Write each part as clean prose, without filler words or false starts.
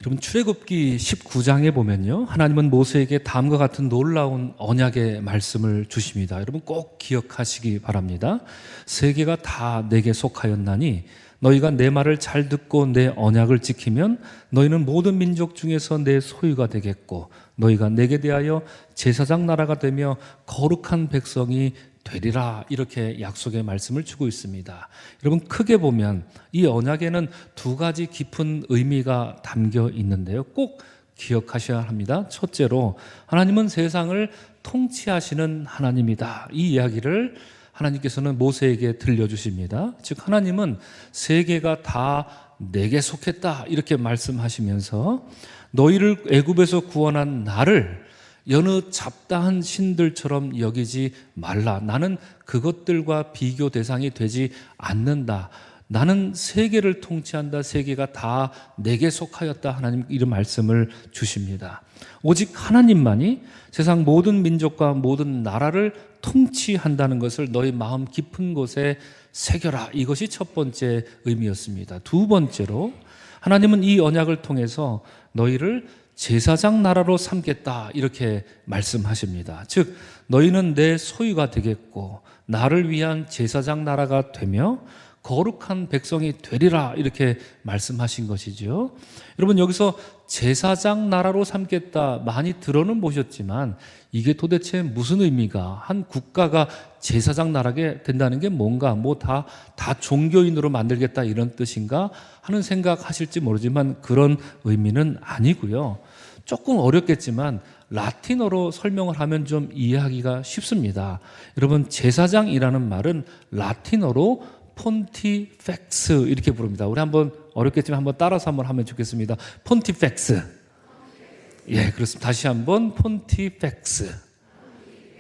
여러분, 출애굽기 19장에 보면요, 하나님은 모세에게 다음과 같은 놀라운 언약의 말씀을 주십니다. 여러분 꼭 기억하시기 바랍니다. 세계가 다 내게 속하였나니 너희가 내 말을 잘 듣고 내 언약을 지키면 너희는 모든 민족 중에서 내 소유가 되겠고 너희가 내게 대하여 제사장 나라가 되며 거룩한 백성이 되리라. 이렇게 약속의 말씀을 주고 있습니다. 여러분, 크게 보면 이 언약에는 두 가지 깊은 의미가 담겨 있는데요, 꼭 기억하셔야 합니다. 첫째로, 하나님은 세상을 통치하시는 하나님이다. 이 이야기를 하나님께서는 모세에게 들려주십니다. 즉, 하나님은 세계가 다 내게 속했다, 이렇게 말씀하시면서 너희를 애굽에서 구원한 나를 여느 잡다한 신들처럼 여기지 말라. 나는 그것들과 비교 대상이 되지 않는다. 나는 세계를 통치한다. 세계가 다 내게 속하였다. 하나님 이런 말씀을 주십니다. 오직 하나님만이 세상 모든 민족과 모든 나라를 통치한다는 것을 너희 마음 깊은 곳에 새겨라. 이것이 첫 번째 의미였습니다. 두 번째로, 하나님은 이 언약을 통해서 너희를 제사장 나라로 삼겠다, 이렇게 말씀하십니다. 즉, 너희는 내 소유가 되겠고 나를 위한 제사장 나라가 되며 거룩한 백성이 되리라, 이렇게 말씀하신 것이죠. 여러분, 여기서 제사장 나라로 삼겠다 많이 들어는 보셨지만 이게 도대체 무슨 의미가, 한 국가가 제사장 나라게 된다는 게 뭔가, 다 종교인으로 만들겠다 이런 뜻인가 하는 생각하실지 모르지만 그런 의미는 아니고요. 조금 어렵겠지만 라틴어로 설명을 하면 좀 이해하기가 쉽습니다. 여러분, 제사장이라는 말은 라틴어로 폰티펙스 이렇게 부릅니다. 우리 한번, 어렵겠지만 한번 따라서 한번 하면 좋겠습니다. 폰티펙스. 예, 그렇습니다. 다시 한번 폰티펙스.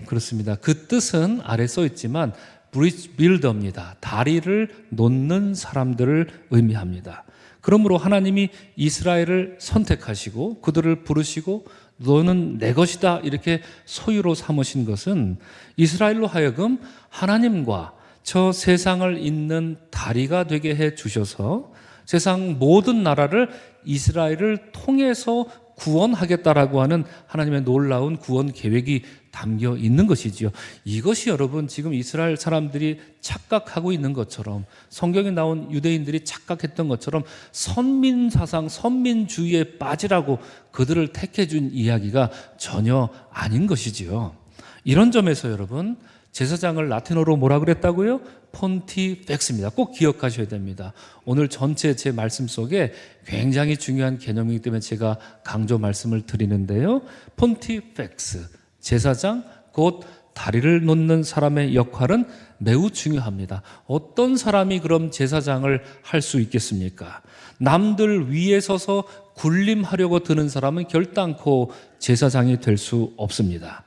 그렇습니다. 그 뜻은 아래 써 있지만 브리지 빌더입니다. 다리를 놓는 사람들을 의미합니다. 그러므로 하나님이 이스라엘을 선택하시고 그들을 부르시고 너는 내 것이다, 이렇게 소유로 삼으신 것은 이스라엘로 하여금 하나님과 저 세상을 잇는 다리가 되게 해 주셔서 세상 모든 나라를 이스라엘을 통해서 구원하겠다라고 하는 하나님의 놀라운 구원 계획이 담겨 있는 것이지요. 이것이 여러분, 지금 이스라엘 사람들이 착각하고 있는 것처럼, 성경에 나온 유대인들이 착각했던 것처럼 선민사상, 선민주의에 빠지라고 그들을 택해준 이야기가 전혀 아닌 것이지요. 이런 점에서 여러분, 제사장을 라틴어로 뭐라 그랬다고요? 폰티펙스입니다. 꼭 기억하셔야 됩니다. 오늘 전체 제 말씀 속에 굉장히 중요한 개념이기 때문에 제가 강조 말씀을 드리는데요, 폰티펙스, 제사장, 곧 다리를 놓는 사람의 역할은 매우 중요합니다. 어떤 사람이 그럼 제사장을 할 수 있겠습니까? 남들 위에 서서 군림하려고 드는 사람은 결단코 제사장이 될 수 없습니다.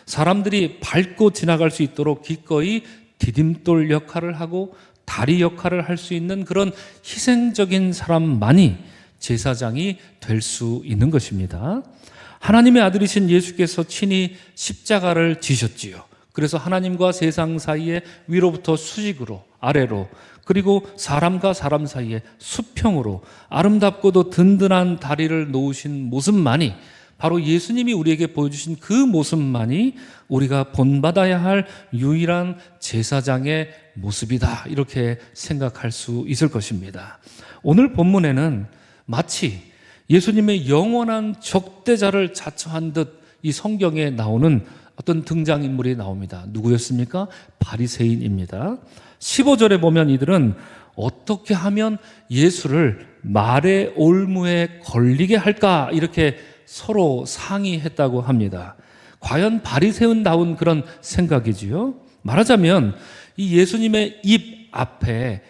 사람들이 밟고 지나갈 수 있도록 기꺼이 디딤돌 역할을 하고 다리 역할을 할 수 있는 그런 희생적인 사람만이 제사장이 될 수 있는 것입니다. 하나님의 아들이신 예수께서 친히 십자가를 지셨지요. 그래서 하나님과 세상 사이에 위로부터 수직으로, 아래로, 그리고 사람과 사람 사이에 수평으로 아름답고도 든든한 다리를 놓으신 모습만이, 바로 예수님이 우리에게 보여주신 그 모습만이 우리가 본받아야 할 유일한 제사장의 모습이다, 이렇게 생각할 수 있을 것입니다. 오늘 본문에는 마치 예수님의 영원한 적대자를 자처한 듯 이 성경에 나오는 어떤 등장인물이 나옵니다. 누구였습니까? 바리새인입니다. 15절에 보면 이들은 어떻게 하면 예수를 말의 올무에 걸리게 할까, 이렇게 서로 상의했다고 합니다. 과연 바리새인다운 그런 생각이지요. 말하자면 이 예수님의 입 앞에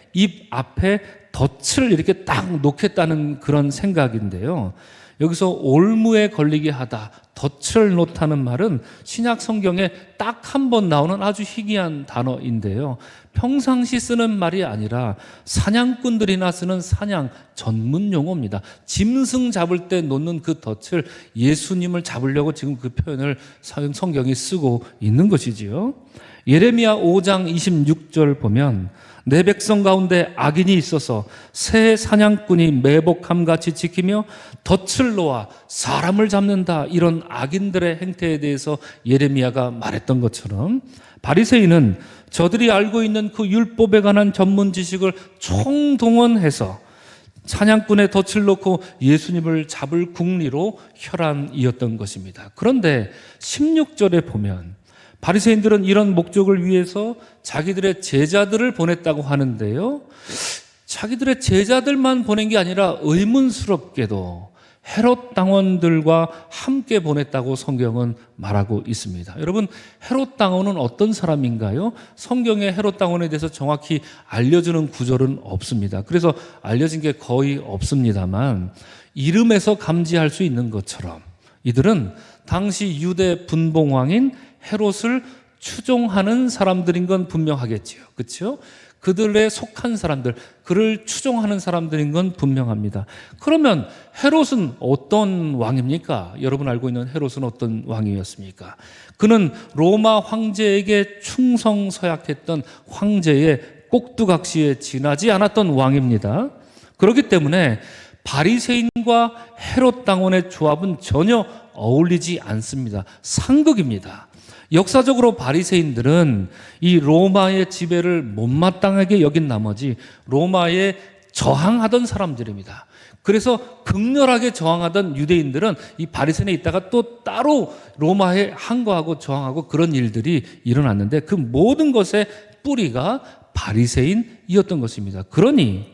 덫을 이렇게 딱 놓겠다는 그런 생각인데요. 여기서 올무에 걸리게 하다, 덫을 놓다는 말은 신약 성경에 딱 한 번 나오는 아주 희귀한 단어인데요, 평상시 쓰는 말이 아니라 사냥꾼들이나 쓰는 사냥 전문 용어입니다. 짐승 잡을 때 놓는 그 덫을 예수님을 잡으려고 지금 그 표현을 성경이 쓰고 있는 것이지요. 예레미야 5장 26절 보면 내 백성 가운데 악인이 있어서 새 사냥꾼이 매복함같이 지키며 덫을 놓아 사람을 잡는다. 이런 악인들의 행태에 대해서 예레미야가 말했던 것처럼 바리새인은 저들이 알고 있는 그 율법에 관한 전문 지식을 총동원해서 사냥꾼의 덫을 놓고 예수님을 잡을 궁리로 혈안이었던 것입니다. 그런데 16절에 보면 바리새인들은 이런 목적을 위해서 자기들의 제자들을 보냈다고 하는데요. 자기들의 제자들만 보낸 게 아니라 의문스럽게도 헤롯 당원들과 함께 보냈다고 성경은 말하고 있습니다. 여러분, 헤롯 당원은 어떤 사람인가요? 성경에 헤롯 당원에 대해서 정확히 알려주는 구절은 없습니다. 그래서 알려진 게 거의 없습니다만 이름에서 감지할 수 있는 것처럼 이들은 당시 유대 분봉왕인 헤롯을 추종하는 사람들인 건 분명하겠지요. 그렇죠? 그들에 속한 사람들, 그를 추종하는 사람들인 건 분명합니다. 그러면 헤롯은 어떤 왕입니까? 여러분 알고 있는 헤롯은 어떤 왕이었습니까? 그는 로마 황제에게 충성서약했던 황제의 꼭두각시에 지나지 않았던 왕입니다. 그렇기 때문에 바리새인과 헤롯 당원의 조합은 전혀 어울리지 않습니다. 상극입니다. 역사적으로 바리새인들은 이 로마의 지배를 못마땅하게 여긴 나머지 로마에 저항하던 사람들입니다. 그래서 극렬하게 저항하던 유대인들은 이 바리새인에 있다가 또 따로 로마에 항거하고 저항하고 그런 일들이 일어났는데 그 모든 것의 뿌리가 바리새인이었던 것입니다. 그러니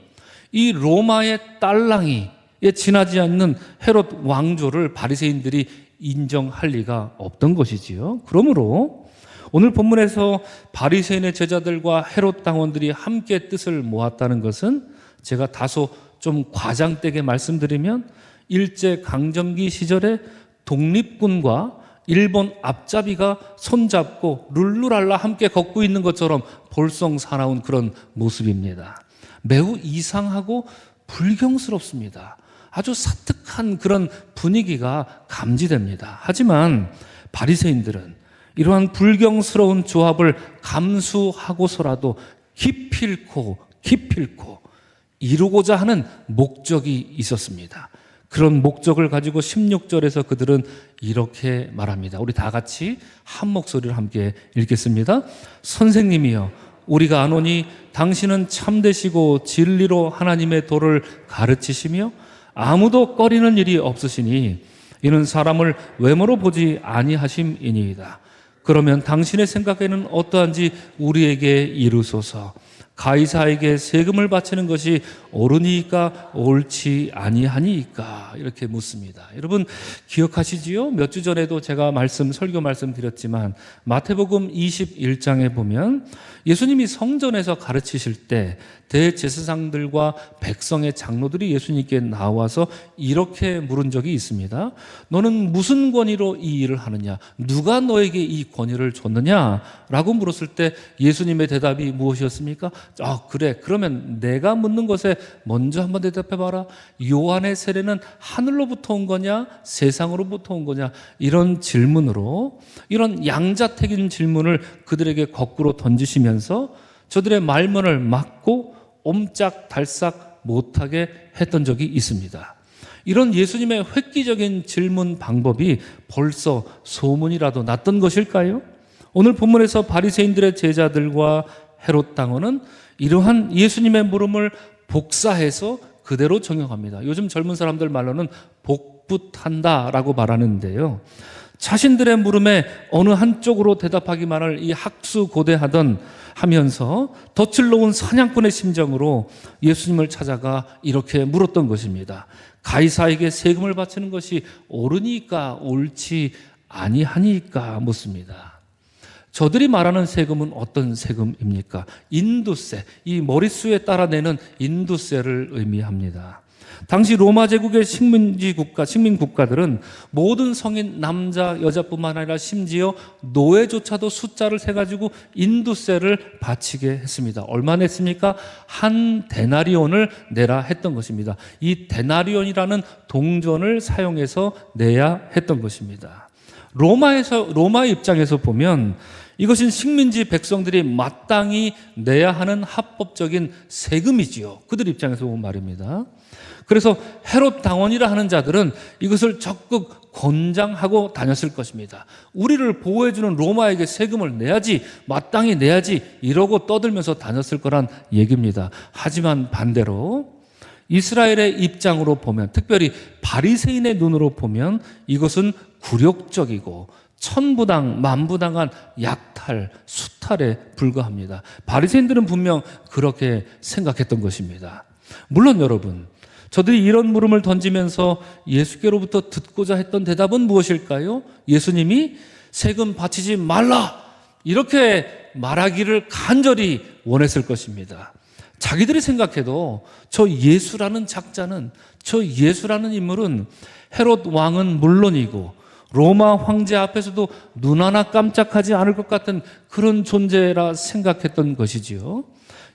이 로마의 딸랑이에 지나지 않는 헤롯 왕조를 바리새인들이 인정할 리가 없던 것이지요. 그러므로 오늘 본문에서 바리새인의 제자들과 헤롯 당원들이 함께 뜻을 모았다는 것은 제가 다소 좀 과장되게 말씀드리면 일제 강점기 시절에 독립군과 일본 앞잡이가 손잡고 룰루랄라 함께 걷고 있는 것처럼 볼썽사나운 그런 모습입니다. 매우 이상하고 불경스럽습니다. 아주 사특한 그런 분위기가 감지됩니다. 하지만 바리새인들은 이러한 불경스러운 조합을 감수하고서라도 기필코 이루고자 하는 목적이 있었습니다. 그런 목적을 가지고 16절에서 그들은 이렇게 말합니다. 우리 다 같이 한 목소리를 함께 읽겠습니다. 선생님이여, 우리가 아노니 당신은 참되시고 진리로 하나님의 도를 가르치시며 아무도 꺼리는 일이 없으시니 이는 사람을 외모로 보지 아니하심이니이다. 그러면 당신의 생각에는 어떠한지 우리에게 이르소서. 가이사에게 세금을 바치는 것이 옳으니까 옳지 아니하니까? 이렇게 묻습니다. 여러분 기억하시지요? 몇 주 전에도 제가 설교 말씀 드렸지만 마태복음 21장에 보면 예수님이 성전에서 가르치실 때 대제사장들과 백성의 장로들이 예수님께 나와서 이렇게 물은 적이 있습니다. 너는 무슨 권위로 이 일을 하느냐? 누가 너에게 이 권위를 줬느냐? 라고 물었을 때 예수님의 대답이 무엇이었습니까? 그래. 그러면 내가 묻는 것에 먼저 한번 대답해봐라. 요한의 세례는 하늘로부터 온 거냐? 세상으로부터 온 거냐? 이런 질문으로, 이런 양자택인 질문을 그들에게 거꾸로 던지시면서 저들의 말문을 막고 옴짝달싹 못하게 했던 적이 있습니다. 이런 예수님의 획기적인 질문 방법이 벌써 소문이라도 났던 것일까요? 오늘 본문에서 바리새인들의 제자들과 헤롯 당원은 이러한 예수님의 물음을 복사해서 그대로 적용합니다. 요즘 젊은 사람들 말로는 복붙한다라고 말하는데요. 자신들의 물음에 어느 한쪽으로 대답하기만을 이 하면서 덫을 놓은 사냥꾼의 심정으로 예수님을 찾아가 이렇게 물었던 것입니다. 가이사에게 세금을 바치는 것이 옳으니까 옳지 아니하니까 묻습니다. 저들이 말하는 세금은 어떤 세금입니까? 인두세, 이 머릿수에 따라 내는 인두세를 의미합니다. 당시 로마 제국의 식민 국가들은 모든 성인 남자 여자뿐만 아니라 심지어 노예조차도 숫자를 세 가지고 인두세를 바치게 했습니다. 얼마 냈습니까? 한 데나리온을 내라 했던 것입니다. 이 데나리온이라는 동전을 사용해서 내야 했던 것입니다. 로마 입장에서 보면 이것은 식민지 백성들이 마땅히 내야 하는 합법적인 세금이지요. 그들 입장에서 보면 말입니다. 그래서 헤롯 당원이라 하는 자들은 이것을 적극 권장하고 다녔을 것입니다. 우리를 보호해주는 로마에게 세금을 내야지, 마땅히 내야지 이러고 떠들면서 다녔을 거란 얘기입니다. 하지만 반대로 이스라엘의 입장으로 보면, 특별히 바리새인의 눈으로 보면 이것은 굴욕적이고 천부당 만부당한 약탈, 수탈에 불과합니다. 바리새인들은 분명 그렇게 생각했던 것입니다. 물론 여러분, 저들이 이런 물음을 던지면서 예수께로부터 듣고자 했던 대답은 무엇일까요? 예수님이 세금 바치지 말라 이렇게 말하기를 간절히 원했을 것입니다. 자기들이 생각해도 저 예수라는 작자는, 저 예수라는 인물은 헤롯 왕은 물론이고 로마 황제 앞에서도 눈 하나 깜짝하지 않을 것 같은 그런 존재라 생각했던 것이지요.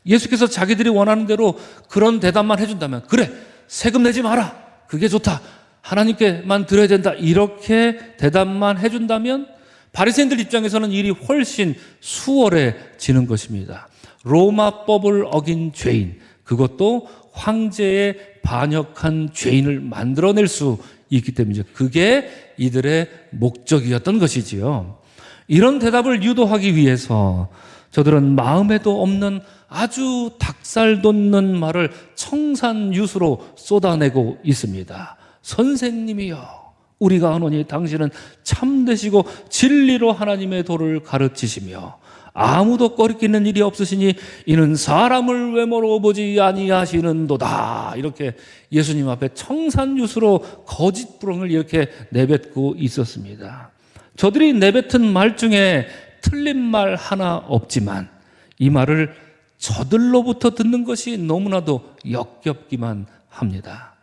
예수께서 자기들이 원하는 대로 그런 대답만 해준다면, 그래, 세금 내지 마라, 그게 좋다, 하나님께만 드려야 된다, 이렇게 대답만 해준다면 바리새인들 입장에서는 일이 훨씬 수월해지는 것입니다. 로마법을 어긴 죄인, 그것도 황제에 반역한 죄인을 만들어낼 수 있기 때문이죠. 그게 이들의 목적이었던 것이지요. 이런 대답을 유도하기 위해서 저들은 마음에도 없는 아주 닭살 돋는 말을 청산유수로 쏟아내고 있습니다. 선생님이여, 우리가 아노니 당신은 참되시고 진리로 하나님의 도를 가르치시며 아무도 꺼리끼는 일이 없으시니 이는 사람을 외모로 보지 아니하시는도다. 이렇게 예수님 앞에 청산유수로 거짓부렁을 이렇게 내뱉고 있었습니다. 저들이 내뱉은 말 중에 틀린 말 하나 없지만 이 말을 저들로부터 듣는 것이 너무나도 역겹기만 합니다.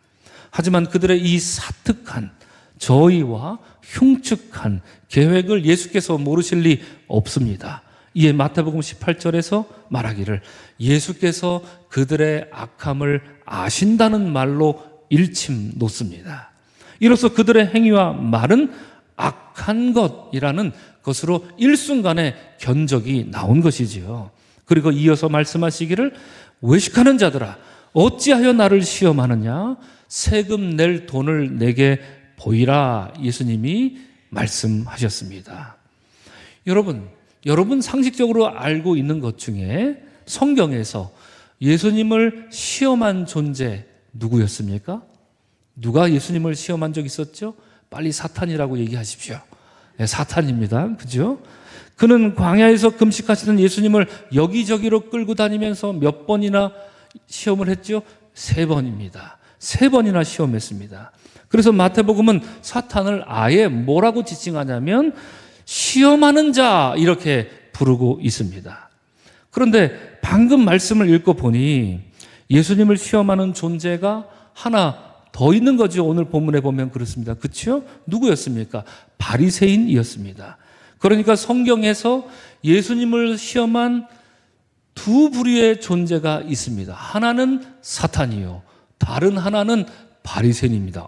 하지만 그들의 이 사특한 저의와 흉측한 계획을 예수께서 모르실 리 없습니다. 이에 마태복음 18절에서 말하기를 예수께서 그들의 악함을 아신다는 말로 일침 놓습니다. 이로써 그들의 행위와 말은 악한 것이라는 것으로 일순간에 견적이 나온 것이지요. 그리고 이어서 말씀하시기를 외식하는 자들아 어찌하여 나를 시험하느냐, 세금 낼 돈을 내게 보이라, 예수님이 말씀하셨습니다. 여러분 상식적으로 알고 있는 것 중에 성경에서 예수님을 시험한 존재 누구였습니까? 누가 예수님을 시험한 적 있었죠? 빨리 사탄이라고 얘기하십시오. 네, 사탄입니다. 그죠? 그는 광야에서 금식하시던 예수님을 여기저기로 끌고 다니면서 몇 번이나 시험을 했죠? 3번입니다. 3번이나 시험했습니다. 그래서 마태복음은 사탄을 아예 뭐라고 지칭하냐면 시험하는 자 이렇게 부르고 있습니다. 그런데 방금 말씀을 읽고 보니 예수님을 시험하는 존재가 하나 더 있는 거죠. 오늘 본문에 보면 그렇습니다. 그렇죠? 누구였습니까? 바리새인이었습니다. 그러니까 성경에서 예수님을 시험한 두 부류의 존재가 있습니다. 하나는 사탄이요, 다른 하나는 바리새인입니다.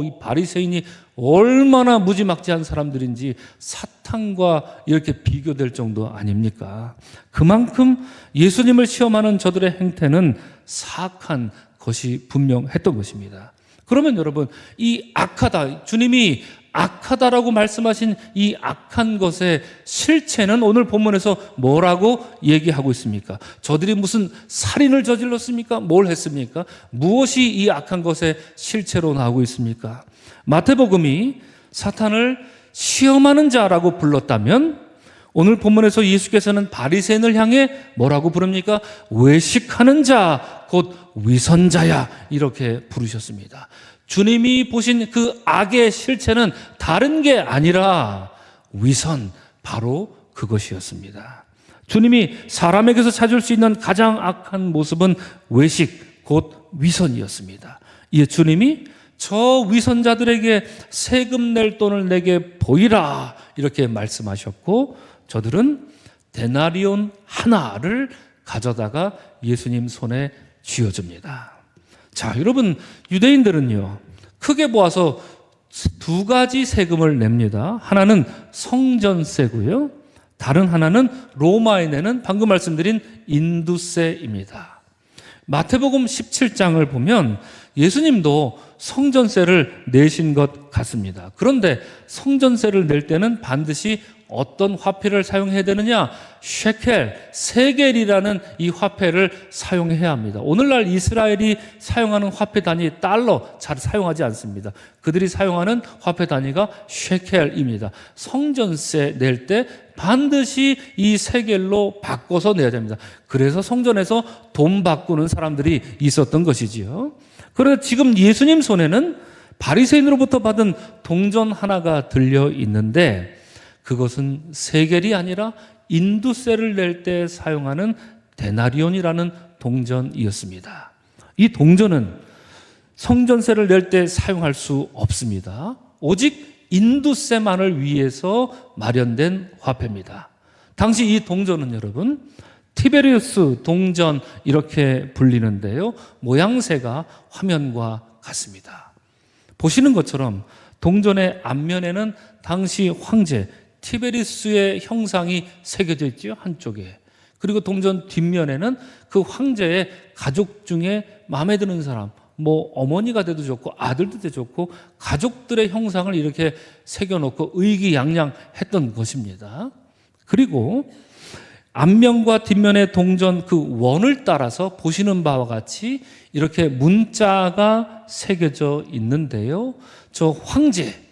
이 바리새인이 얼마나 무지막지한 사람들인지 사탄과 이렇게 비교될 정도 아닙니까? 그만큼 예수님을 시험하는 저들의 행태는 사악한 것이 분명했던 것입니다. 그러면 여러분, 이 악하다, 주님이 악하다라고 말씀하신 이 악한 것의 실체는 오늘 본문에서 뭐라고 얘기하고 있습니까? 저들이 무슨 살인을 저질렀습니까? 뭘 했습니까? 무엇이 이 악한 것의 실체로 나오고 있습니까? 마태복음이 사탄을 시험하는 자라고 불렀다면 오늘 본문에서 예수께서는 바리새인을 향해 뭐라고 부릅니까? 외식하는 자, 곧 위선자야, 이렇게 부르셨습니다. 주님이 보신 그 악의 실체는 다른 게 아니라 위선, 바로 그것이었습니다. 주님이 사람에게서 찾을 수 있는 가장 악한 모습은 외식, 곧 위선이었습니다. 이에 주님이 저 위선자들에게 세금 낼 돈을 내게 보이라, 이렇게 말씀하셨고 저들은 데나리온 하나를 가져다가 예수님 손에 쥐어줍니다. 자, 여러분, 유대인들은요, 크게 보아서 두 가지 세금을 냅니다. 하나는 성전세고요. 다른 하나는 로마에 내는 방금 말씀드린 인두세입니다. 마태복음 17장을 보면 예수님도 성전세를 내신 것 같습니다. 그런데 성전세를 낼 때는 반드시 어떤 화폐를 사용해야 되느냐? 셰켈, 세겔이라는 이 화폐를 사용해야 합니다. 오늘날 이스라엘이 사용하는 화폐 단위 달러 잘 사용하지 않습니다. 그들이 사용하는 화폐 단위가 셰켈입니다. 성전세 낼 때 반드시 이 세겔로 바꿔서 내야 됩니다. 그래서 성전에서 돈 바꾸는 사람들이 있었던 것이지요. 그래서 지금 예수님 손에는 바리새인으로부터 받은 동전 하나가 들려 있는데 그것은 세겔이 아니라 인두세를 낼 때 사용하는 데나리온이라는 동전이었습니다. 이 동전은 성전세를 낼 때 사용할 수 없습니다. 오직 인두세만을 위해서 마련된 화폐입니다. 당시 이 동전은 여러분 티베리우스 동전 이렇게 불리는데요. 모양새가 화면과 같습니다. 보시는 것처럼 동전의 앞면에는 당시 황제 티베리우스의 형상이 새겨져 있죠. 한쪽에. 그리고 동전 뒷면에는 그 황제의 가족 중에 마음에 드는 사람, 뭐 어머니가 돼도 좋고 아들도 돼도 좋고 가족들의 형상을 이렇게 새겨놓고 의기양양했던 것입니다. 그리고 앞면과 뒷면의 동전 그 원을 따라서 보시는 바와 같이 이렇게 문자가 새겨져 있는데요. 저 황제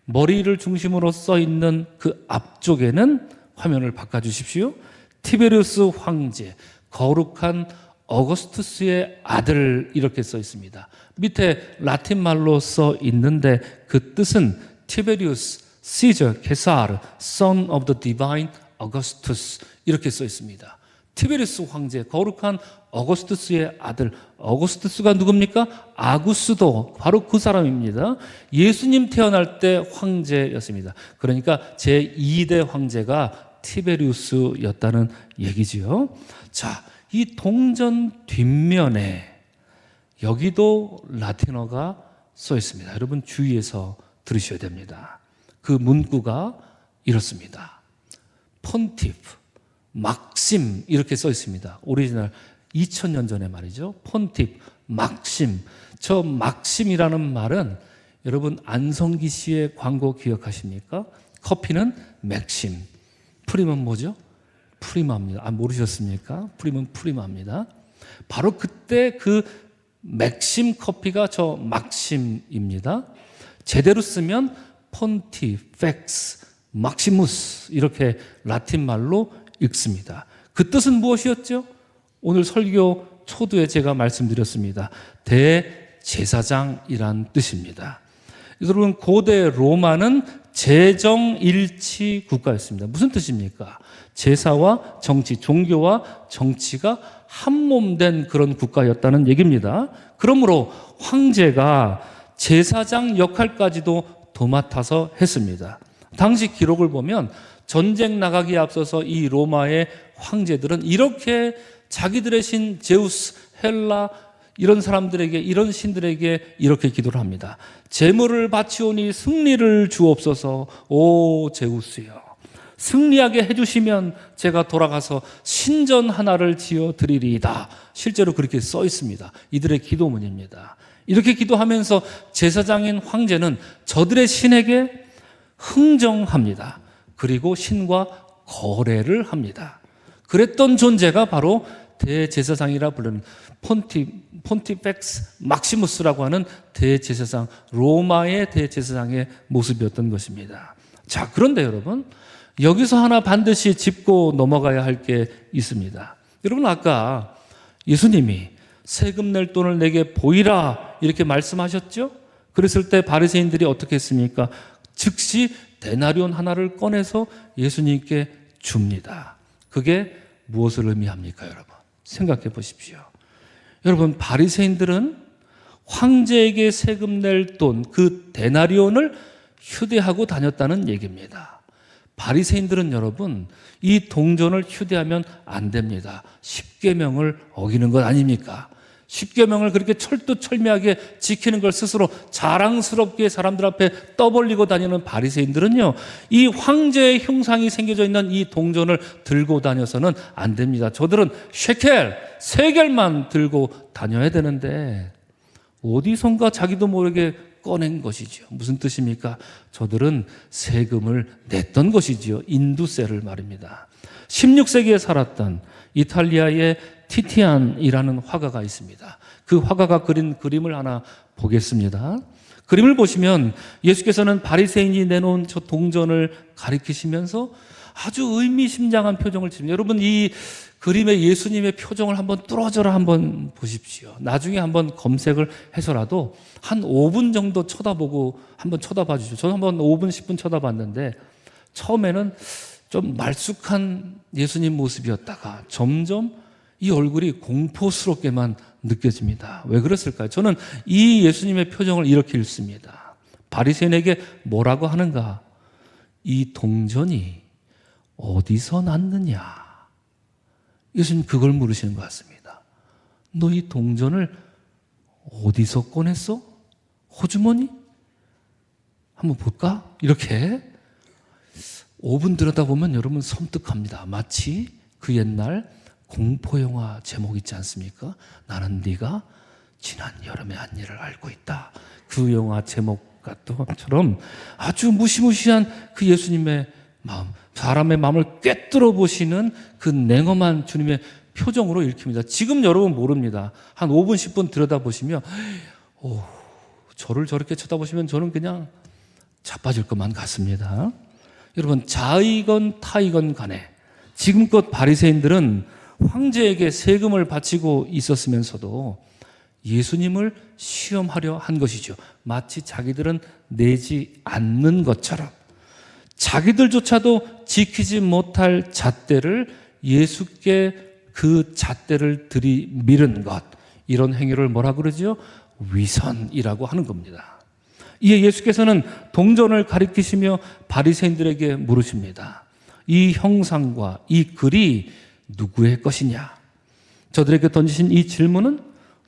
머리를 중심으로 써 있는 그 앞쪽에는 화면을 바꿔주십시오. 티베리우스 황제, 거룩한 어거스투스의 아들 이렇게 써 있습니다. 밑에 라틴 말로 써 있는데 그 뜻은 티베리우스, 시저, 게사르, son of the divine Augustus 이렇게 써 있습니다. 티베리우스 황제, 거룩한 어거스투스의 아들. 어거스투스가 누굽니까? 아구스도, 바로 그 사람입니다. 예수님 태어날 때 황제였습니다. 그러니까 제2대 황제가 티베리우스였다는 얘기지요. 자, 이 동전 뒷면에 여기도 라틴어가 써 있습니다. 여러분 주의해서 들으셔야 됩니다. 그 문구가 이렇습니다. 폰티프, 막심 이렇게 써 있습니다. 오리지널 2000년 전에 말이죠. 폰티프, 막심. 저 막심이라는 말은 여러분 안성기 씨의 광고 기억하십니까? 커피는 맥심, 프림은 뭐죠? 프리마입니다. 모르셨습니까? 프림은 프리마입니다. 바로 그때 그 맥심 커피가 저 막심입니다. 제대로 쓰면 폰티펙스, 막시무스 이렇게 라틴 말로 읽습니다. 그 뜻은 무엇이었죠? 오늘 설교 초두에 제가 말씀드렸습니다. 대제사장이란 뜻입니다. 여러분 고대 로마는 제정일치 국가였습니다. 무슨 뜻입니까? 제사와 정치, 종교와 정치가 한몸된 그런 국가였다는 얘기입니다. 그러므로 황제가 제사장 역할까지도 도맡아서 했습니다. 당시 기록을 보면 전쟁 나가기에 앞서서 이 로마의 황제들은 이렇게 자기들의 신 제우스, 헬라 이런 사람들에게, 이런 신들에게 이렇게 기도를 합니다. 제물을 바치오니 승리를 주옵소서. 오 제우스여, 승리하게 해주시면 제가 돌아가서 신전 하나를 지어 드리리이다. 실제로 그렇게 써 있습니다. 이들의 기도문입니다. 이렇게 기도하면서 제사장인 황제는 저들의 신에게 흥정합니다. 그리고 신과 거래를 합니다. 그랬던 존재가 바로 대제사장이라 부르는 폰티펙스 막시무스라고 하는 대제사장, 로마의 대제사장의 모습이었던 것입니다. 자, 그런데 여러분 여기서 하나 반드시 짚고 넘어가야 할 게 있습니다. 여러분 아까 예수님이 세금 낼 돈을 내게 보이라 이렇게 말씀하셨죠? 그랬을 때 바리새인들이 어떻게 했습니까? 즉시 데나리온 하나를 꺼내서 예수님께 줍니다. 그게 무엇을 의미합니까, 여러분? 생각해 보십시오. 여러분, 바리새인들은 황제에게 세금 낼 돈, 그 데나리온을 휴대하고 다녔다는 얘기입니다. 바리새인들은 여러분, 이 동전을 휴대하면 안 됩니다. 십계명을 어기는 것 아닙니까? 십계명을 그렇게 철두철미하게 지키는 걸 스스로 자랑스럽게 사람들 앞에 떠벌리고 다니는 바리새인들은요, 이 황제의 형상이 새겨져 있는 이 동전을 들고 다녀서는 안 됩니다. 저들은 셰켈, 세겔만 들고 다녀야 되는데 어디선가 자기도 모르게 꺼낸 것이죠. 무슨 뜻입니까? 저들은 세금을 냈던 것이지요. 인두세를 말입니다. 16세기에 살았던 이탈리아의 티티안이라는 화가가 있습니다. 그 화가가 그린 그림을 하나 보겠습니다. 그림을 보시면 예수께서는 바리새인이 내놓은 저 동전을 가리키시면서 아주 의미심장한 표정을 지습니다. 여러분, 이 그림의 예수님의 표정을 한번 뚫어져라 한번 보십시오. 나중에 한번 검색을 해서라도 한 5분 정도 쳐다보고 한번 쳐다봐 주십시오. 저는 한번 5분, 10분 쳐다봤는데 처음에는 좀 말쑥한 예수님 모습이었다가 점점 이 얼굴이 공포스럽게만 느껴집니다. 왜 그랬을까요? 저는 이 예수님의 표정을 이렇게 읽습니다. 바리새인에게 뭐라고 하는가? 이 동전이 어디서 났느냐? 예수님 그걸 물으시는 것 같습니다. 너 이 동전을 어디서 꺼냈어? 호주머니? 한번 볼까? 이렇게 5분 들여다보면 여러분 섬뜩합니다. 마치 그 옛날 공포영화 제목 있지 않습니까? 나는 네가 지난 여름의 한 일을 알고 있다. 그 영화 제목 같은 것처럼 아주 무시무시한 그 예수님의 마음, 사람의 마음을 꿰뚫어 보시는 그 냉엄한 주님의 표정으로 읽힙니다. 지금 여러분 모릅니다. 한 5분, 10분 들여다보시면 저를 저렇게 쳐다보시면 저는 그냥 자빠질 것만 같습니다. 여러분, 자이건 타이건 간에 지금껏 바리새인들은 황제에게 세금을 바치고 있었으면서도 예수님을 시험하려 한 것이죠. 마치 자기들은 내지 않는 것처럼 자기들조차도 지키지 못할 잣대를 예수께 그 잣대를 들이밀은 것, 이런 행위를 뭐라 그러죠? 위선이라고 하는 겁니다. 이에 예수께서는 동전을 가리키시며 바리새인들에게 물으십니다. 이 형상과 이 글이 누구의 것이냐? 저들에게 던지신 이 질문은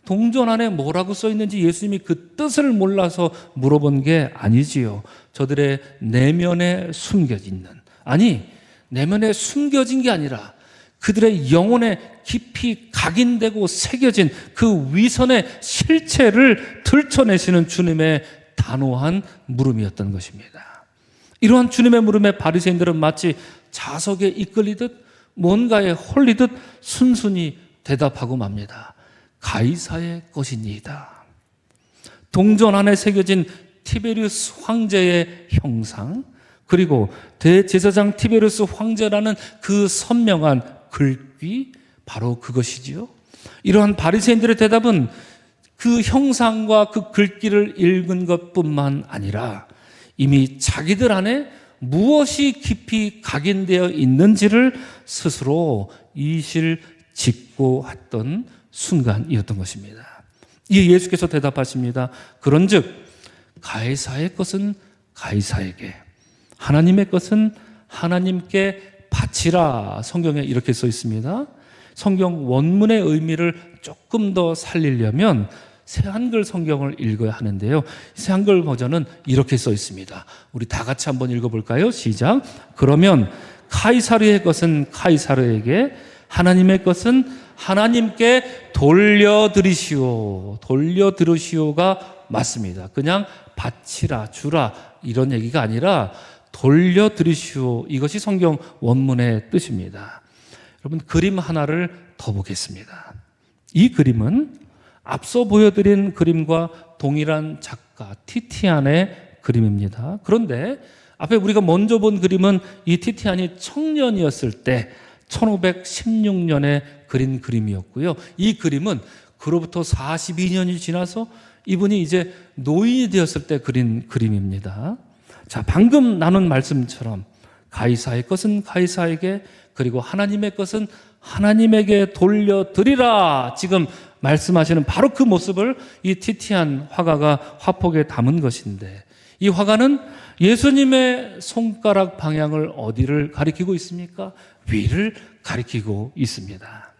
동전 안에 뭐라고 써 있는지 예수님이 그 뜻을 몰라서 물어본 게 아니지요. 저들의 내면에 숨겨져 있는, 아니 내면에 숨겨진 게 아니라 그들의 영혼에 깊이 각인되고 새겨진 그 위선의 실체를 들춰내시는 주님의 단호한 물음이었던 것입니다. 이러한 주님의 물음에 바리새인들은 마치 자석에 이끌리듯 뭔가에 홀리듯 순순히 대답하고 맙니다. 가이사의 것이니이다. 동전 안에 새겨진 티베리우스 황제의 형상, 그리고 대제사장 티베리우스 황제라는 그 선명한 글귀, 바로 그것이지요. 이러한 바리새인들의 대답은 그 형상과 그 글귀를 읽은 것뿐만 아니라 이미 자기들 안에 무엇이 깊이 각인되어 있는지를 스스로 이실직고 했던 순간이었던 것입니다. 이에 예수께서 대답하십니다. 그런즉 가이사의 것은 가이사에게, 하나님의 것은 하나님께 바치라. 성경에 이렇게 써 있습니다. 성경 원문의 의미를 조금 더 살리려면 새한글 성경을 읽어야 하는데요. 새한글 버전은 이렇게 써 있습니다. 우리 다 같이 한번 읽어볼까요? 시작. 그러면 카이사르의 것은 카이사르에게, 하나님의 것은 하나님께 돌려드리시오. 돌려드리시오가 맞습니다. 그냥 바치라, 주라 이런 얘기가 아니라 돌려드리시오. 이것이 성경 원문의 뜻입니다. 여러분, 그림 하나를 더 보겠습니다. 이 그림은 앞서 보여드린 그림과 동일한 작가 티티안의 그림입니다. 그런데 앞에 우리가 먼저 본 그림은 이 티티안이 청년이었을 때 1516년에 그린 그림이었고요. 이 그림은 그로부터 42년이 지나서 이분이 이제 노인이 되었을 때 그린 그림입니다. 자, 방금 나눈 말씀처럼 가이사의 것은 가이사에게, 그리고 하나님의 것은 하나님에게 돌려드리라. 지금 말씀하시는 바로 그 모습을 이 티티안 화가가 화폭에 담은 것인데, 이 화가는 예수님의 손가락 방향을 어디를 가리키고 있습니까? 위를 가리키고 있습니다.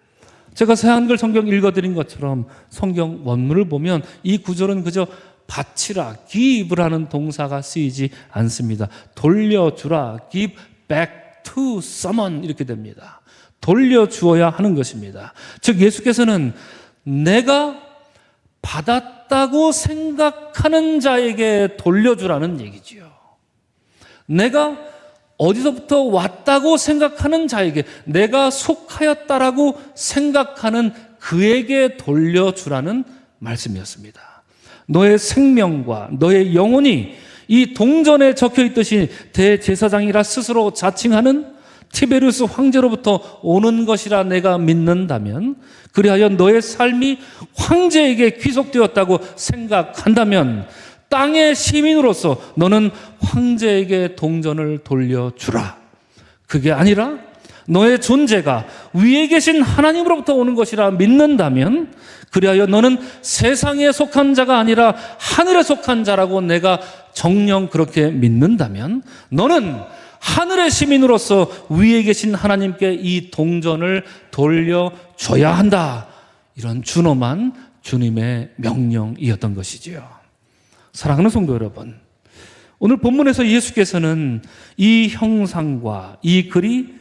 제가 새한글 성경 읽어드린 것처럼 성경 원문을 보면 이 구절은 그저 바치라, give라는 동사가 쓰이지 않습니다. 돌려주라, give back to someone 이렇게 됩니다. 돌려주어야 하는 것입니다. 즉 예수께서는 내가 받았다고 생각하는 자에게 돌려주라는 얘기지요. 내가 어디서부터 왔다고 생각하는 자에게, 내가 속하였다라고 생각하는 그에게 돌려주라는 말씀이었습니다. 너의 생명과 너의 영혼이 이 동전에 적혀 있듯이 대제사장이라 스스로 자칭하는 티베리우스 황제로부터 오는 것이라 내가 믿는다면, 그리하여 너의 삶이 황제에게 귀속되었다고 생각한다면 땅의 시민으로서 너는 황제에게 동전을 돌려주라. 그게 아니라 너의 존재가 위에 계신 하나님으로부터 오는 것이라 믿는다면, 그리하여 너는 세상에 속한 자가 아니라 하늘에 속한 자라고 내가 정녕 그렇게 믿는다면 너는 하늘의 시민으로서 위에 계신 하나님께 이 동전을 돌려줘야 한다. 이런 준엄한 주님의 명령이었던 것이지요. 사랑하는 성도 여러분, 오늘 본문에서 예수께서는 이 형상과 이 글이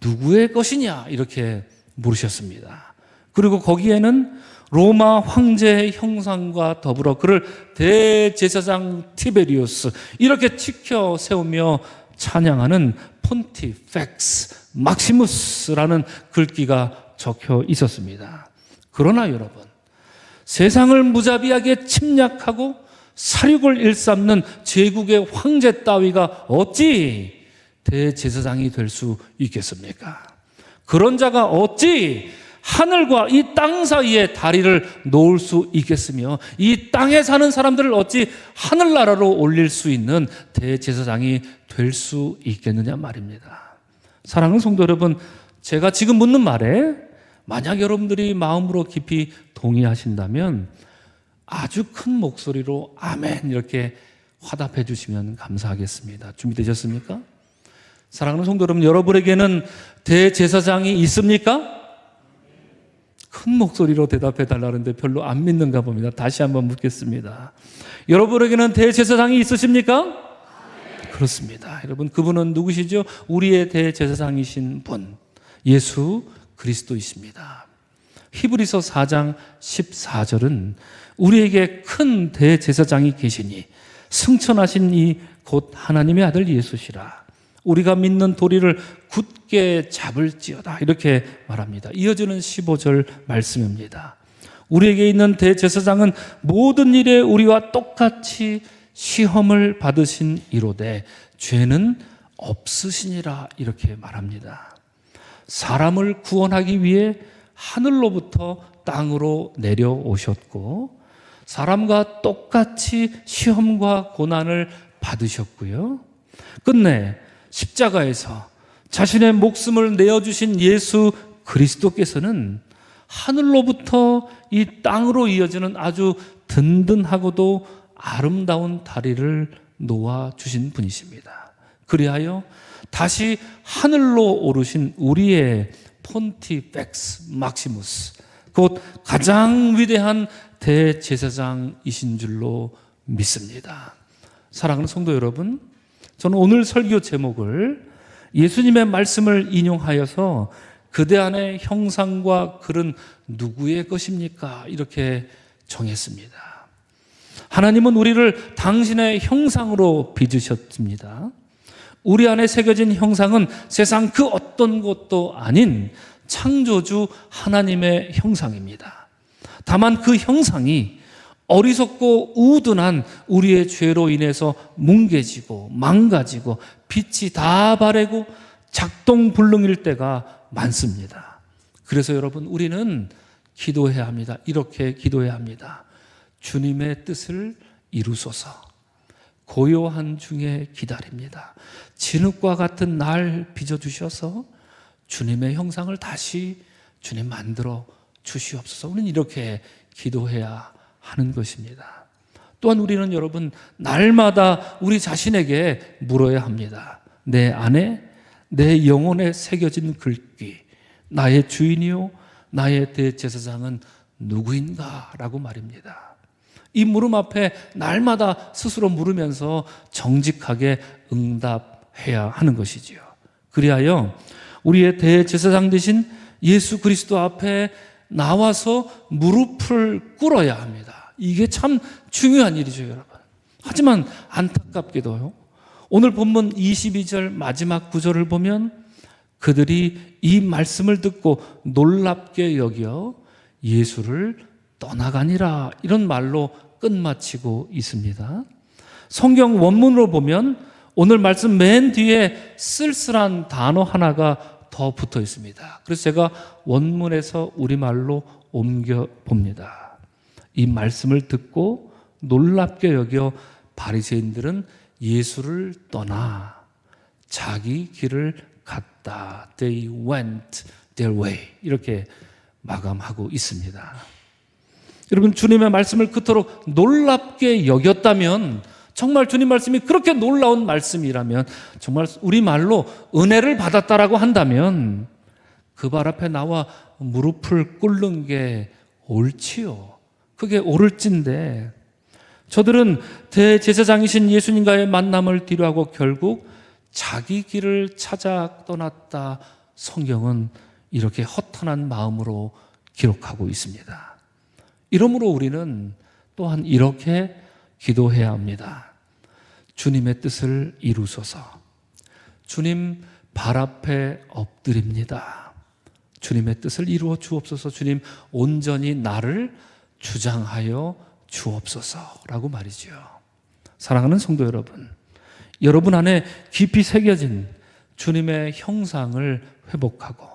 누구의 것이냐 이렇게 물으셨습니다. 그리고 거기에는 로마 황제의 형상과 더불어 그를 대제사장 티베리우스 이렇게 치켜 세우며 찬양하는 폰티펙스 막시무스라는 글귀가 적혀 있었습니다. 그러나 여러분, 세상을 무자비하게 침략하고 살육을 일삼는 제국의 황제 따위가 어찌 대제사장이 될 수 있겠습니까? 그런 자가 어찌 하늘과 이 땅 사이에 다리를 놓을 수 있겠으며 이 땅에 사는 사람들을 어찌 하늘나라로 올릴 수 있는 대제사장이 될 수 있겠느냐 말입니다. 사랑하는 성도 여러분, 제가 지금 묻는 말에 만약 여러분들이 마음으로 깊이 동의하신다면 아주 큰 목소리로 아멘 이렇게 화답해 주시면 감사하겠습니다. 준비되셨습니까? 사랑하는 성도 여러분, 여러분에게는 대제사장이 있습니까? 큰 목소리로 대답해 달라는데 별로 안 믿는가 봅니다. 다시 한번 묻겠습니다. 여러분에게는 대제사장이 있으십니까? 그렇습니다. 여러분, 그분은 누구시죠? 우리의 대제사장이신 분, 예수 그리스도이십니다. 히브리서 4장 14절은 우리에게 큰 대제사장이 계시니 승천하신 이 곧 하나님의 아들 예수시라. 우리가 믿는 도리를 굳게 잡을지어다. 이렇게 말합니다. 이어지는 15절 말씀입니다. 우리에게 있는 대제사장은 모든 일에 우리와 똑같이 시험을 받으신 이로되 죄는 없으시니라. 이렇게 말합니다. 사람을 구원하기 위해 하늘로부터 땅으로 내려오셨고 사람과 똑같이 시험과 고난을 받으셨고요. 끝내 십자가에서 자신의 목숨을 내어주신 예수 그리스도께서는 하늘로부터 이 땅으로 이어지는 아주 든든하고도 아름다운 다리를 놓아주신 분이십니다. 그리하여 다시 하늘로 오르신 우리의 폰티펙스 막시무스, 곧 가장 위대한 대제사장이신 줄로 믿습니다. 사랑하는 성도 여러분, 저는 오늘 설교 제목을 예수님의 말씀을 인용하여서 그대 안의 형상과 글은 누구의 것입니까? 이렇게 정했습니다. 하나님은 우리를 당신의 형상으로 빚으셨습니다. 우리 안에 새겨진 형상은 세상 그 어떤 것도 아닌 창조주 하나님의 형상입니다. 다만 그 형상이 어리석고 우둔한 우리의 죄로 인해서 뭉개지고 망가지고 빛이 다 바래고 작동불능일 때가 많습니다. 그래서 여러분, 우리는 기도해야 합니다. 이렇게 기도해야 합니다. 주님의 뜻을 이루소서. 고요한 중에 기다립니다. 진흙과 같은 날 빚어주셔서 주님의 형상을 다시 주님 만들어 주시옵소서. 우리는 이렇게 기도해야 하는 것입니다. 또한 우리는 여러분, 날마다 우리 자신에게 물어야 합니다. 내 안에 내 영혼에 새겨진 글귀, 나의 주인이요 나의 대제사장은 누구인가? 라고 말입니다. 이 물음 앞에 날마다 스스로 물으면서 정직하게 응답해야 하는 것이지요. 그리하여 우리의 대제사장 되신 예수 그리스도 앞에 나와서 무릎을 꿇어야 합니다. 이게 참 중요한 일이죠, 여러분. 하지만 안타깝게도요, 오늘 본문 22절 마지막 구절을 보면 그들이 이 말씀을 듣고 놀랍게 여겨 예수를 떠나가니라, 이런 말로 끝마치고 있습니다. 성경 원문으로 보면 오늘 말씀 맨 뒤에 쓸쓸한 단어 하나가 더 붙어 있습니다. 그래서 제가 원문에서 우리말로 옮겨 봅니다. 이 말씀을 듣고 놀랍게 여겨 바리새인들은 예수를 떠나 자기 길을 갔다. They went their way. 이렇게 마감하고 있습니다. 여러분, 주님의 말씀을 그토록 놀랍게 여겼다면, 정말 주님 말씀이 그렇게 놀라운 말씀이라면, 정말 우리말로 은혜를 받았다라고 한다면 그 발 앞에 나와 무릎을 꿇는 게 옳지요. 그게 옳을진데, 저들은 대제사장이신 예수님과의 만남을 뒤로하고 결국 자기 길을 찾아 떠났다. 성경은 이렇게 허탄한 마음으로 기록하고 있습니다. 이러므로 우리는 또한 이렇게 기도해야 합니다. 주님의 뜻을 이루소서. 주님 발 앞에 엎드립니다. 주님의 뜻을 이루어 주옵소서. 주님 온전히 나를 주장하여 주옵소서라고 말이죠. 사랑하는 성도 여러분, 여러분 안에 깊이 새겨진 주님의 형상을 회복하고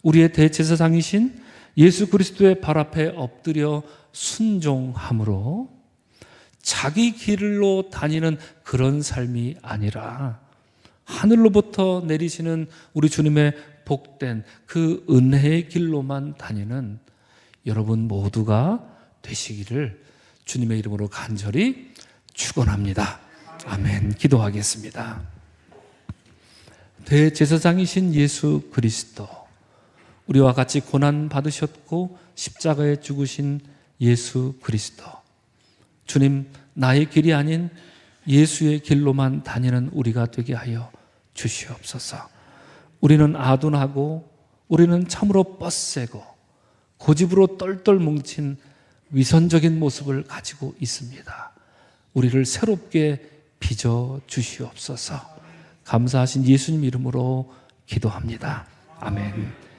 우리의 대제사장이신 예수 그리스도의 발 앞에 엎드려 순종함으로 자기 길로 다니는 그런 삶이 아니라 하늘로부터 내리시는 우리 주님의 복된 그 은혜의 길로만 다니는 여러분 모두가 되시기를 주님의 이름으로 간절히 축원합니다. 아멘. 기도하겠습니다. 대제사장이신 예수 그리스도, 우리와 같이 고난 받으셨고 십자가에 죽으신 예수 그리스도, 주님, 나의 길이 아닌 예수의 길로만 다니는 우리가 되게 하여 주시옵소서. 우리는 아둔하고 우리는 참으로 뻗세고 고집으로 똘똘 뭉친 위선적인 모습을 가지고 있습니다. 우리를 새롭게 빚어 주시옵소서. 감사하신 예수님 이름으로 기도합니다. 아멘.